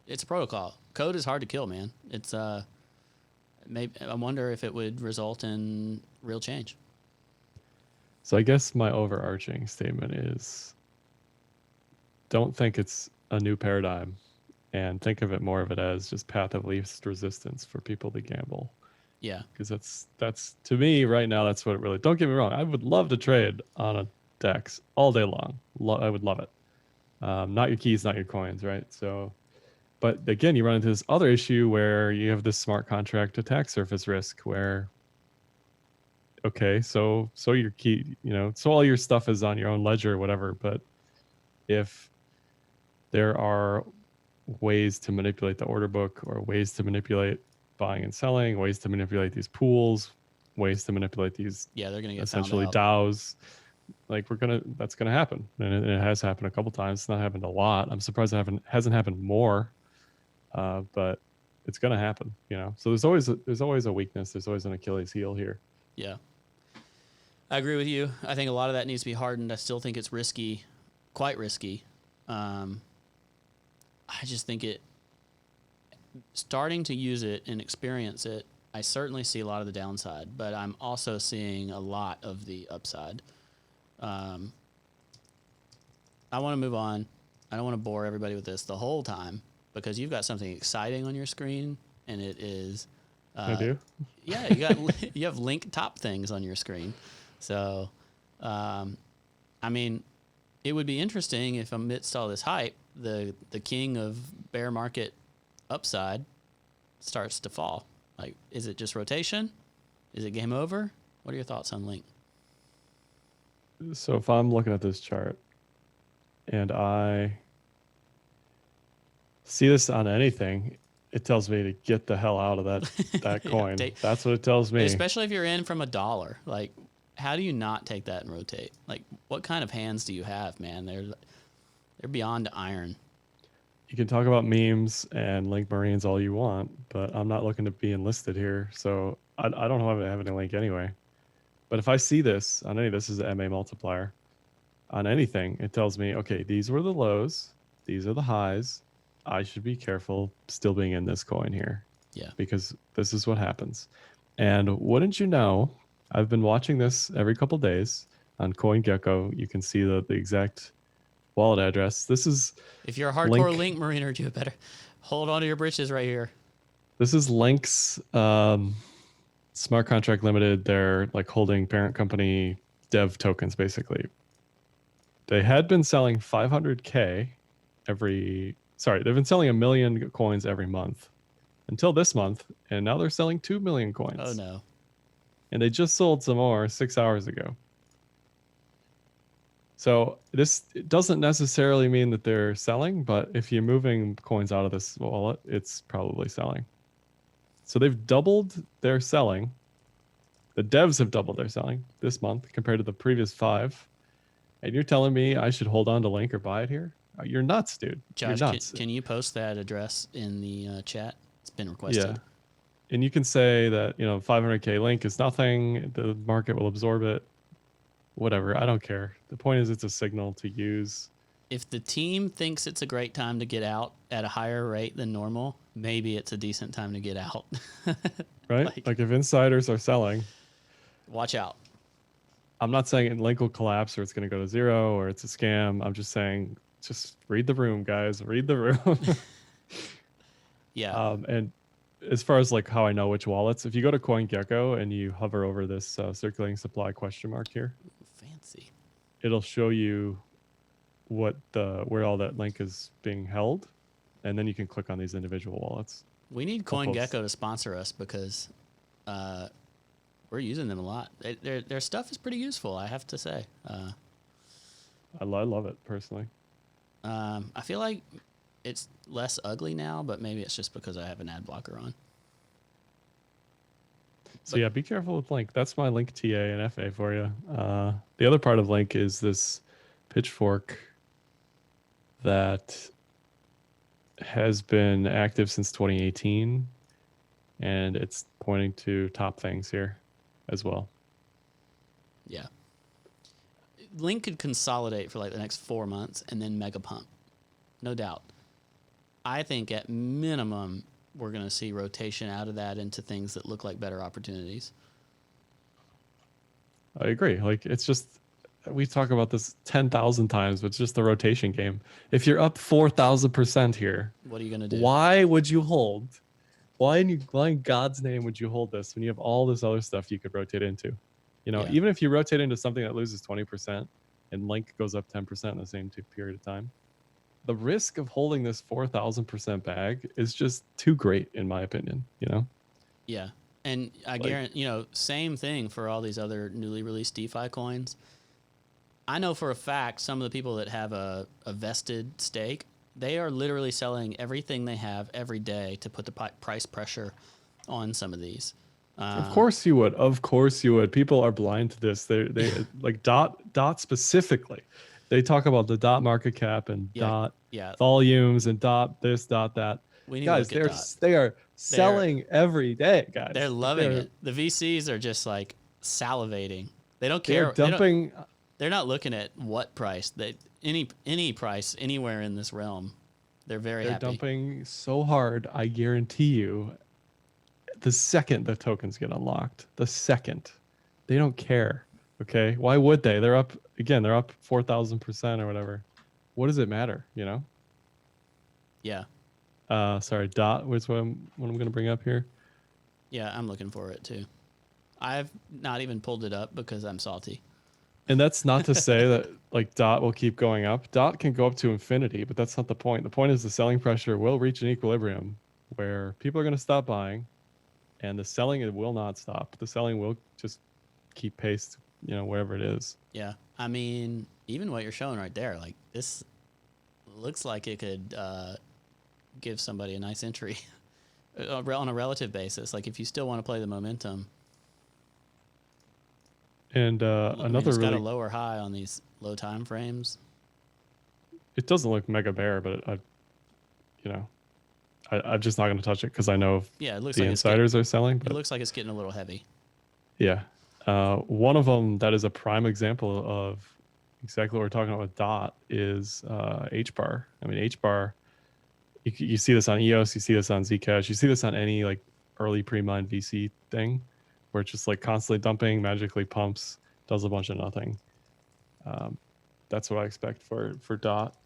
it's a protocol. Code is hard to kill, man. It's maybe I wonder if it would result in real change. So I guess my overarching statement is, don't think it's a new paradigm, and think of it more of it as just path of least resistance for people to gamble. Yeah. Because that's to me right now, that's what it really, don't get me wrong. I would love to trade on a DEX all day long. I would love it. Not your keys, not your coins, right? So, but again, you run into this other issue where you have this smart contract attack surface risk where, okay, so your key, so all your stuff is on your own ledger or whatever, but if there are ways to manipulate the order book, or ways to manipulate buying and selling, ways to manipulate these pools, ways to manipulate these Yeah, they're gonna get found essentially out. DAOs. Like that's gonna happen, and it has happened a couple times. It's not happened a lot. I'm surprised it hasn't happened more, but it's gonna happen. So there's always a weakness. There's always an Achilles heel here. Yeah, I agree with you. I think a lot of that needs to be hardened. I still think it's risky, quite risky. I just think starting to use it and experience it, I certainly see a lot of the downside, but I'm also seeing a lot of the upside. I want to move on. I don't want to bore everybody with this the whole time, because you've got something exciting on your screen, and it is. I do. Yeah, you have link top things on your screen, so I mean, it would be interesting if amidst all this hype, the king of bear market upside starts to fall. Like, is it just rotation? Is it game over? What are your thoughts on Link? So if I'm looking at this chart and I see this on anything, it tells me to get the hell out of that coin. That's what it tells me. Especially if you're in from $1. Like, how do you not take that and rotate? Like, what kind of hands do you have, man? They're beyond iron. You can talk about memes and Link Marines all you want, but I'm not looking to be enlisted here, so I don't have any Link anyway. But if I see this on any, this is the MA multiplier, on anything, it tells me, okay, these were the lows, these are the highs. I should be careful still being in this coin here. Yeah. Because this is what happens. And wouldn't you know, I've been watching this every couple days on CoinGecko. You can see the exact wallet address. This is, if you're a hardcore Link Mariner, you better hold on to your britches right here. This is Link's smart contract limited. They're like holding parent company dev tokens, basically. They had been selling 500K they've been selling 1 million coins every month until this month, and now they're selling 2 million coins. Oh no. And they just sold some more 6 hours ago. So this doesn't necessarily mean that they're selling, but if you're moving coins out of this wallet, it's probably selling. So they've doubled their selling. The devs have doubled their selling this month compared to the previous 5. And you're telling me I should hold on to Link or buy it here? You're nuts, dude. Josh, you're nuts. Can you post that address in the chat? It's been requested. Yeah. And you can say that, 500K Link is nothing. The market will absorb it. Whatever. I don't care. The point is it's a signal to use. If the team thinks it's a great time to get out at a higher rate than normal, maybe it's a decent time to get out. Right? Like if insiders are selling. Watch out. I'm not saying Link will collapse or it's going to go to zero or it's a scam. I'm just saying, just read the room, guys. Read the room. Yeah. And as far as like how I know which wallets, if you go to CoinGecko and you hover over this circulating supply question mark here, fancy, it'll show you where all that Link is being held, and then you can click on these individual wallets. We need CoinGecko to sponsor us because we're using them a lot. Their stuff is pretty useful, I have to say. I love it personally. I feel like it's less ugly now, but maybe it's just because I have an ad blocker on. So yeah, be careful with Link. That's my Link TA and FA for you. The other part of Link is this pitchfork that has been active since 2018, and it's pointing to top things here as well. Yeah. Link could consolidate for like the next 4 months and then mega pump. No doubt. I think at minimum, we're going to see rotation out of that into things that look like better opportunities. I agree. Like, it's just, we talk about this 10,000 times, but it's just the rotation game. If you're up 4,000% here, what are you going to do? Why would you hold? Why in God's name would you hold this when you have all this other stuff you could rotate into? Even if you rotate into something that loses 20% and Link goes up 10% in the same period of time, the risk of holding this 4,000% bag is just too great, in my opinion. Yeah, and I guarantee, same thing for all these other newly released DeFi coins. I know for a fact some of the people that have a vested stake they are literally selling everything they have every day to put the price pressure on some of these. Of course you would. Of course you would. People are blind to this. They like dot specifically. They talk about the dot market cap and Yeah, dot yeah. volumes and dot this, dot that. We need to Guys, look at dot. they are They're selling every day, they're guys. Like loving it. The VCs are just like salivating. They don't they are care. They don't. dumping. They're not looking at what price. They any price anywhere in this realm. They're very They're happy. dumping so hard. I guarantee you, the second the tokens get unlocked, the second, they don't care. Okay, why would they? They're up again. They're up 4,000% or whatever. What does it matter? You know. Yeah. Sorry, dot was what I'm going to bring up here. Yeah, I'm looking for it too. I've not even pulled it up because I'm salty. And that's not to say that like dot will keep going up. Dot can go up to infinity, but that's not the point. The point is the selling pressure will reach an equilibrium where people are going to stop buying, and the selling it will not stop. The selling will just keep pace, you know, wherever it is. Yeah. I mean, even what you're showing right there, like this looks like it could give somebody a nice entry on a relative basis. Like if you still want to play the momentum. And another it's really, got a lower high on these low time frames. it doesn't look mega bear, but you know, I'm just not going to touch it because I know Yeah, it looks the like insiders are selling. But it looks like it's getting a little heavy. yeah, one of them that is a prime example of exactly what we're talking about with dot is H bar. I mean, H bar. You see this on EOS, you see this on Zcash, you see this on any like early pre-mined VC thing, where it's just like constantly dumping, magically pumps, does a bunch of nothing. That's what I expect for dot.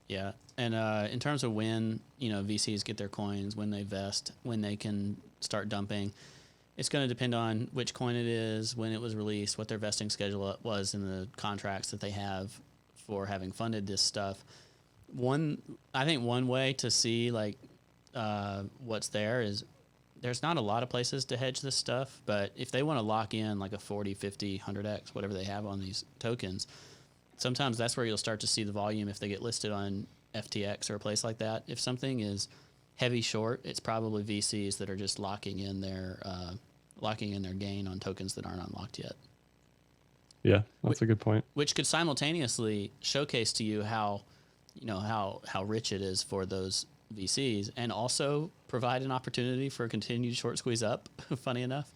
Yeah, and in terms of when VCs get their coins, when they vest, when they can start dumping, it's going to depend on which coin it is, when it was released, what their vesting schedule was in the contracts that they have for having funded this stuff. I think one way to see like what's there is there's not a lot of places to hedge this stuff, but if they want to lock in like a 40, 50, 100x, whatever they have on these tokens, sometimes that's where you'll start to see the volume if they get listed on FTX or a place like that. If something is heavy short, it's probably VCs that are just locking in their gain on tokens that aren't unlocked yet. Yeah, that's a good point. Which could simultaneously showcase to you how rich it is for those VCs, and also provide an opportunity for a continued short squeeze up. Funny enough,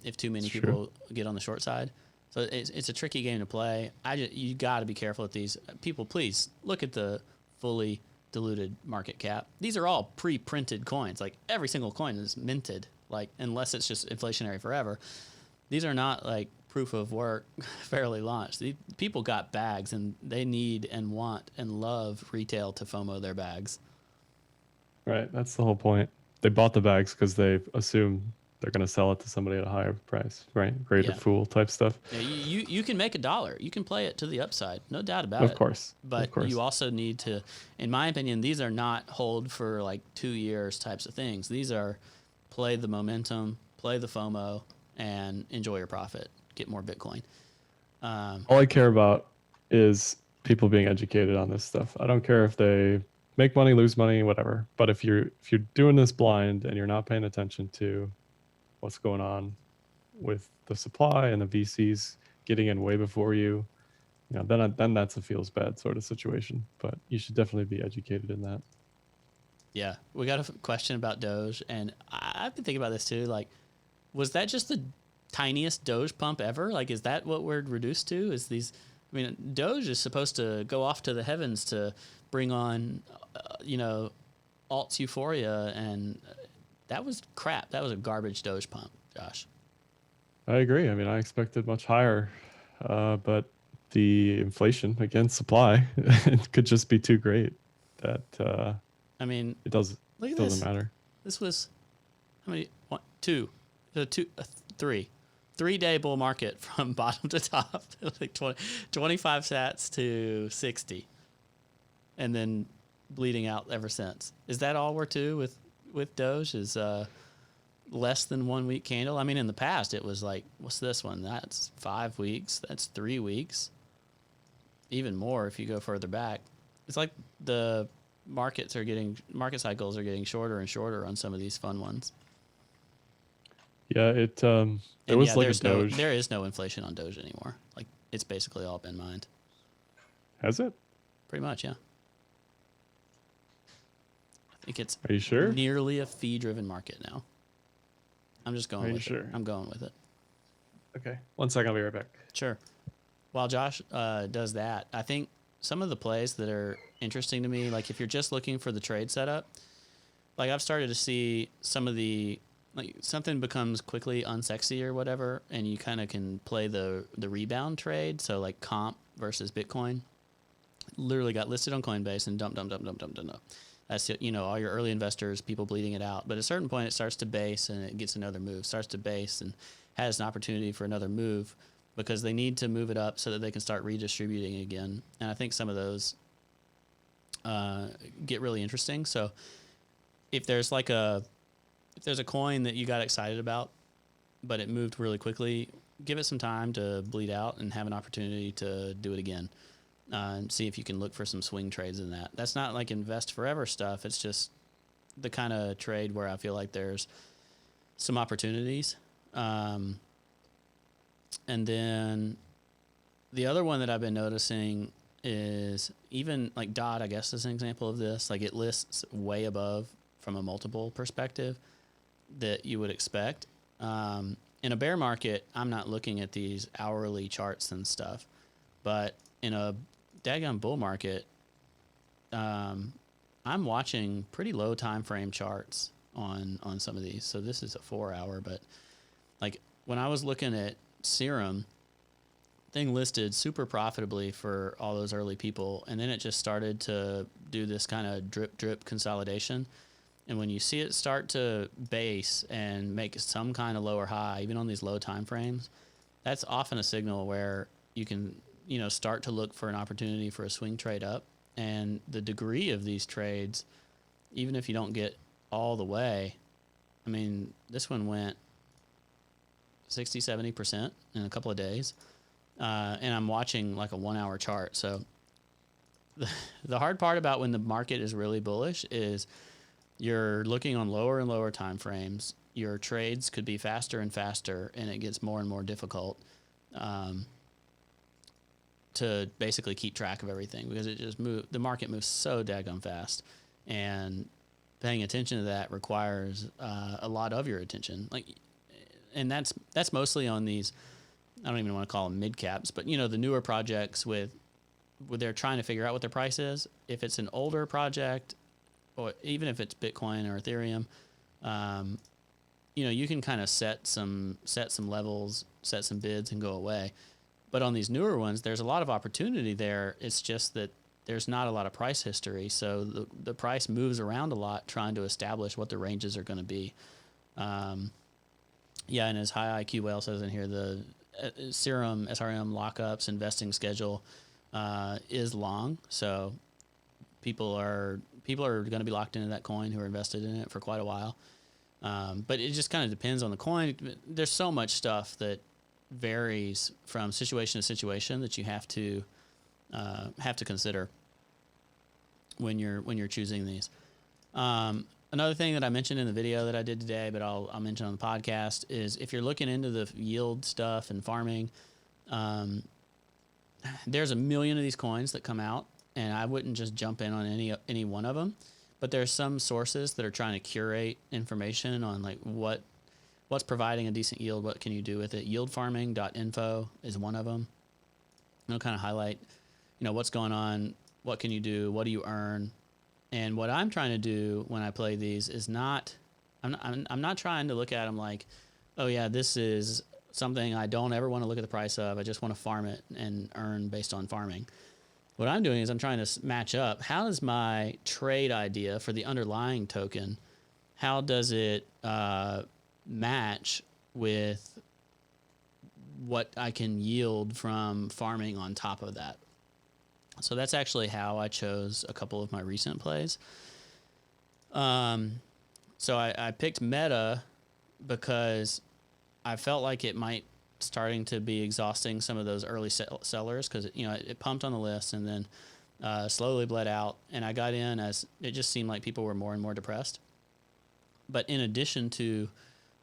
if too many people get on the short side, so it's a tricky game to play. You got to be careful with these people. Please look at the fully diluted market cap. These are all pre-printed coins. Like every single coin is minted. Like unless it's just inflationary forever. These are not like proof of work fairly launched. People got bags and they need and want and love retail to FOMO their bags. Right, that's the whole point. They bought the bags because they assume they're going to sell it to somebody at a higher price, right? Greater fool type stuff. Yeah, you can make $1. You can play it to the upside, no doubt about it. Of course. But you also need to, in my opinion, these are not hold for like 2 years types of things. These are play the momentum, play the FOMO, and enjoy your profit. Get more Bitcoin. All I care about is people being educated on this stuff. I don't care if they make money, lose money, whatever. But if you're doing this blind and you're not paying attention to what's going on with the supply and the VCs getting in way before you, then that's a feels bad sort of situation. But you should definitely be educated in that. Yeah, we got a question about Doge, and I've been thinking about this too. Like, was that just the tiniest Doge pump ever? Like, is that what we're reduced to? Is these? I mean, Doge is supposed to go off to the heavens to bring on, alts euphoria, and that was crap. That was a garbage Doge pump, Josh. I agree. I mean, I expected much higher, but the inflation against supply it could just be too great. That I mean, it doesn't matter. This was how many? 1, 2, 3. 3-day bull market from bottom to top, like 25 sats to 60, and then bleeding out ever since. Is that all we're to with Doge? Is less than 1 week candle? I mean, in the past it was like, what's this one? That's 5 weeks. That's 3 weeks. Even more if you go further back. it's like the market cycles are getting shorter and shorter on some of these fun ones. Yeah, there And was yeah, like a Doge. there is no inflation on Doge anymore. Like it's basically all been mined. Has it? Pretty much, yeah. I think it's Are you sure? nearly a fee-driven market now. I'm just going Are you with sure? it. I'm going with it. Okay. 1 second, I'll be right back. Sure. While Josh does that, I think some of the plays that are interesting to me, like if you're just looking for the trade setup, like I've started to see some of the, like something becomes quickly unsexy or whatever, and you kind of can play the rebound trade. So like comp versus Bitcoin, literally got listed on Coinbase and dump. That's it, all your early investors, people bleeding it out. But at a certain point, it starts to base and it gets another move, starts to base and has an opportunity for another move because they need to move it up so that they can start redistributing again. And I think some of those get really interesting. So if there's a coin that you got excited about, but it moved really quickly, give it some time to bleed out and have an opportunity to do it again. And see if you can look for some swing trades in that. That's not like invest forever stuff. It's just the kind of trade where I feel like there's some opportunities. And then the other one that I've been noticing is even like DOT, I guess is an example of this. Like it lists way above from a multiple perspective that you would expect. In a bear market, I'm not looking at these hourly charts and stuff, but in a daggone bull market, I'm watching pretty low time frame charts on some of these. So this is a 4 hour, but like when I was looking at Serum, thing listed super profitably for all those early people, and then it just started to do this kind of drip consolidation. And when you see it start to base and make some kind of lower high, even on these low time frames, that's often a signal where you can start to look for an opportunity for a swing trade up. And the degree of these trades, even if you don't get all the way, I mean, this one went 60-70% in a couple of days. And I'm watching like a 1 hour chart. So the hard part about when the market is really bullish is you're looking on lower and lower time frames. Your trades could be faster and faster, and it gets more and more difficult to basically keep track of everything because the market moves so daggone fast, and paying attention to that requires a lot of your attention. And that's mostly on these, I don't even want to call them mid caps, but the newer projects where they're trying to figure out what their price is. If it's an older project, or even if it's Bitcoin or Ethereum, you can kind of set some levels, set some bids, and go away. But on these newer ones, there's a lot of opportunity there. It's just that there's not a lot of price history. So the price moves around a lot trying to establish what the ranges are going to be. And as High IQ Whale says in here, the Serum SRM lockups investing schedule is long. So people are going to be locked into that coin who are invested in it for quite a while. But it just kind of depends on the coin. There's so much stuff that varies from situation to situation that you have to consider when you're choosing these. Another thing that I mentioned in the video that I did today, but I'll mention on the podcast, is if you're looking into the yield stuff and farming, there's a million of these coins that come out, and I wouldn't just jump in on any one of them. But there's some sources that are trying to curate information on like what's providing a decent yield, what can you do with it. Yieldfarming.info is one of them. It'll kind of highlight, what's going on, what can you do, what do you earn. And what I'm trying to do when I play these is I'm not trying to look at them like, oh yeah, this is something I don't ever want to look at the price of. I just want to farm it and earn based on farming. What I'm doing is I'm trying to match up. How does my trade idea for the underlying token, how does it match with what I can yield from farming on top of that? So that's actually how I chose a couple of my recent plays. So I picked Meta because I felt like it might starting to be exhausting some of those early sellers because it pumped on the list and then slowly bled out, and I got in as it just seemed like people were more and more depressed. But in addition to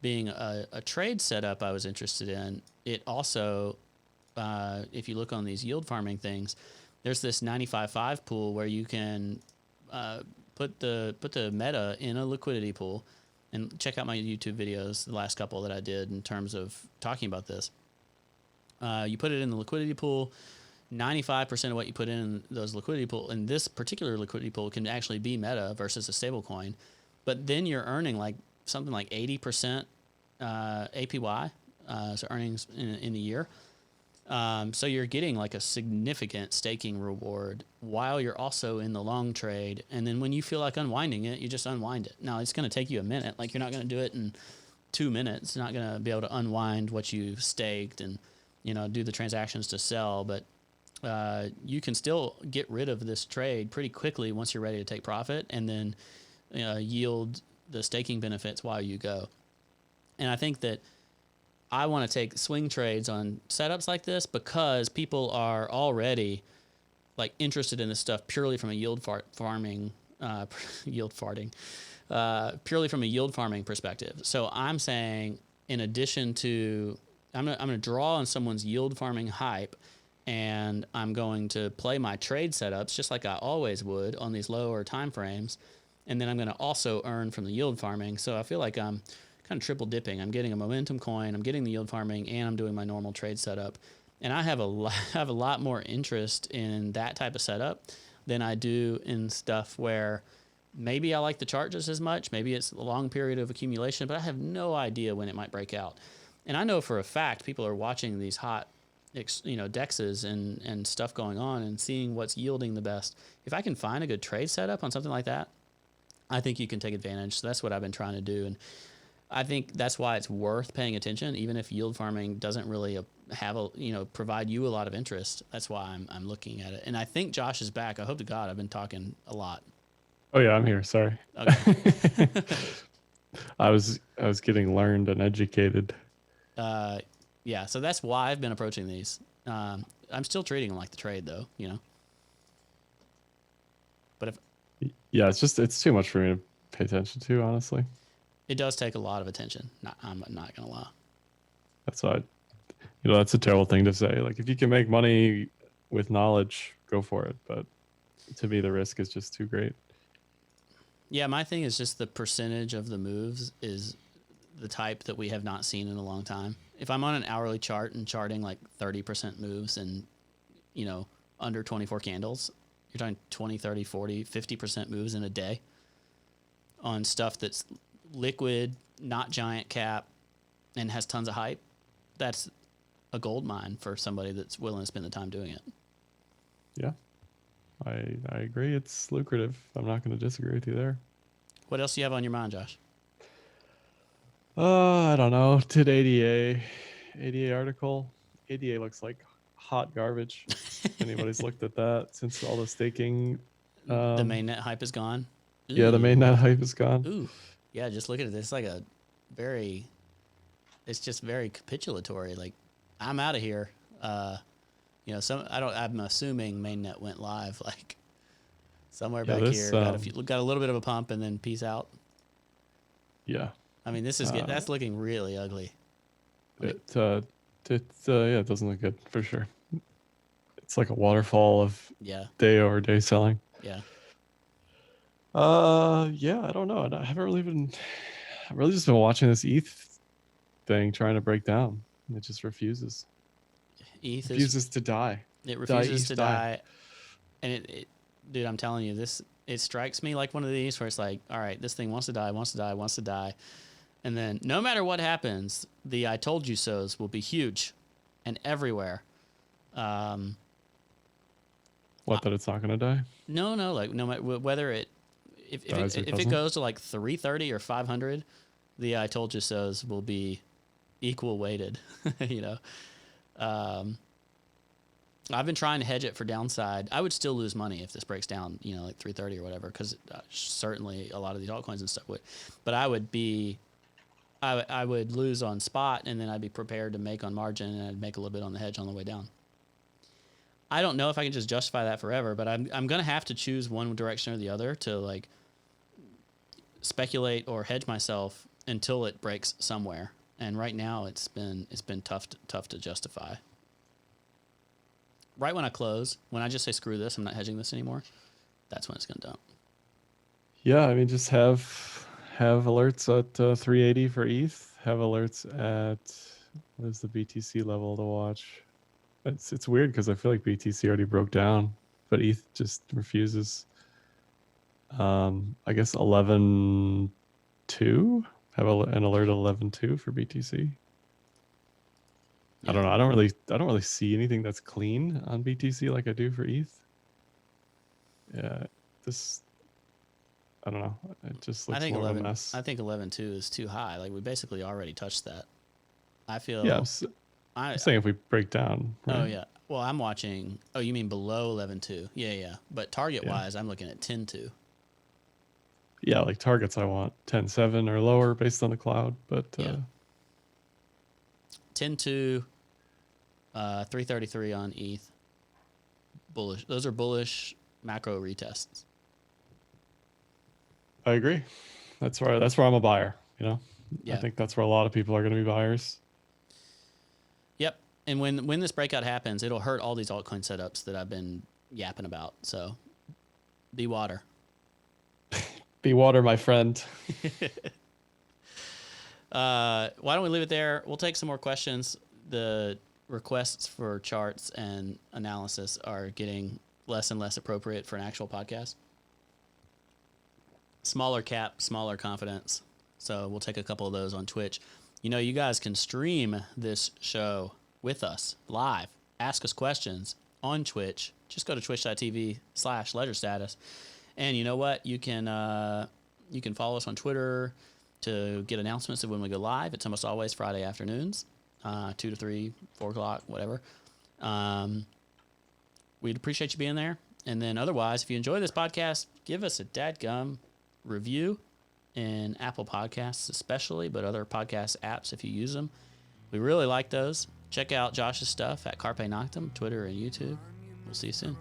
being a trade setup I was interested in, it also, if you look on these yield farming things, there's this 95.5 pool where you can put the meta in a liquidity pool, and check out my YouTube videos, the last couple that I did in terms of talking about this. You put it in the liquidity pool. 95% of what you put in those liquidity pool, in this particular liquidity pool, can actually be meta versus a stable coin. But then you're earning like something like 80% APY, so earnings in a year. So you're getting like a significant staking reward while you're also in the long trade. And then when you feel like unwinding it, you just unwind it. Now it's going to take you a minute. Like, you're not going to do it in 2 minutes. You're not going to be able to unwind what you staked and, do the transactions to sell. But you can still get rid of this trade pretty quickly once you're ready to take profit, and then yield the staking benefits while you go. And I think that I want to take swing trades on setups like this because people are already like interested in this stuff purely from a purely from a yield farming perspective. So I'm saying, in addition to, I'm gonna draw on someone's yield farming hype, and I'm going to play my trade setups just like I always would on these lower time frames, and then I'm going to also earn from the yield farming. So I feel like I'm kind of triple dipping. I'm getting a momentum coin, I'm getting the yield farming, and I'm doing my normal trade setup. And I have a lot more interest in that type of setup than I do in stuff where maybe I like the chart just as much. Maybe it's a long period of accumulation, but I have no idea when it might break out. And I know for a fact people are watching these hot DEXes and stuff going on and seeing what's yielding the best. If I can find a good trade setup on something like that, I think you can take advantage. So that's what I've been trying to do. And I think that's why it's worth paying attention, even if yield farming doesn't really provide you a lot of interest. That's why I'm looking at it. And I think Josh is back. I hope to God I've been talking a lot. Oh yeah, I'm here. Sorry. Okay. I was getting learned and educated. Yeah, so that's why I've been approaching these. I'm still treating them like the trade, though, But if it's too much for me to pay attention to, honestly. It does take a lot of attention. I'm not gonna lie. That's why, that's a terrible thing to say. Like, if you can make money with knowledge, go for it. But to me, the risk is just too great. Yeah, my thing is just the percentage of the moves is the type that we have not seen in a long time. If I'm on an hourly chart and charting like 30% moves and, under 24 candles, you're talking 20, 30, 40, 50% moves in a day on stuff that's liquid, not giant cap, and has tons of hype. That's a gold mine for somebody that's willing to spend the time doing it. Yeah, I agree. It's lucrative. I'm not going to disagree with you there. What else do you have on your mind, Josh? I don't know. Did ADA article. ADA looks like hot garbage. If anybody's looked at that since all the staking. The mainnet hype is gone. Ooh. Yeah, the mainnet hype is gone. Ooh, yeah. Just look at it. It's like it's just very capitulatory. Like, I'm out of here. I'm assuming mainnet went live like somewhere back here. Got a little bit of a pump and then peace out. Yeah. I mean, that's looking really ugly. It doesn't look good for sure. It's like a waterfall of day selling. Yeah. I don't know. I've really just been watching this ETH thing trying to break down. It just refuses. ETH refuses to die. It refuses to die. And dude, I'm telling you, it strikes me like one of these where it's like, all right, this thing wants to die. And then no matter what happens, the I told you so's will be huge and everywhere. That it's not going to die? No, like no matter whether if it goes to like 330 or 500, the I told you so's will be equal weighted, I've been trying to hedge it for downside. I would still lose money if this breaks down, like 330 or whatever, because certainly a lot of these altcoins and stuff would. But I would lose on spot, and then I'd be prepared to make on margin, and I'd make a little bit on the hedge on the way down. I don't know if I can just justify that forever, but I'm going to have to choose one direction or the other to like speculate or hedge myself until it breaks somewhere. And right now it's been tough to justify. Right when I close, when I just say screw this, I'm not hedging this anymore, that's when it's going to dump. Yeah, I mean, just have alerts at 380 for ETH. Have alerts at what is the BTC level to watch? It's weird because I feel like BTC already broke down, but ETH just refuses. I guess 11.2. Have an alert at 11.2 for BTC. Yeah. I don't know. I don't really see anything that's clean on BTC like I do for ETH. Yeah, I don't know. It just looks more of a mess. I think 11.2 is too high. Like we basically already touched that. I feel. Yeah, I'm saying if we break down. Right? Oh yeah. Well, I'm watching. Oh, you mean below 11.2? Yeah. But target wise, I'm looking at 10.2. Yeah, like targets I want 10.7 or lower based on the cloud, but 10.2, 333 on ETH. Bullish. Those are bullish macro retests. I agree. That's where I'm a buyer. You know, Yeah. I think that's where a lot of people are going to be buyers. Yep. And when this breakout happens, it'll hurt all these altcoin setups that I've been yapping about. So, be water. Be water, my friend. Why don't we leave it there? We'll take some more questions. The requests for charts and analysis are getting less and less appropriate for an actual podcast. Smaller cap, smaller confidence. So we'll take a couple of those on Twitch. You know, you guys can stream this show with us live. Ask us questions on Twitch. Just go to twitch.tv/ledgerstatus. And you know what? You can follow us on Twitter to get announcements of when we go live. It's almost always Friday afternoons, 2 to 3, 4 o'clock, whatever. We'd appreciate you being there. And then otherwise, if you enjoy this podcast, give us a dadgum review in Apple Podcasts especially, but other podcast apps if you use them. We really like those. Check out Josh's stuff at Carpe Noctem, Twitter and YouTube. We'll see you soon.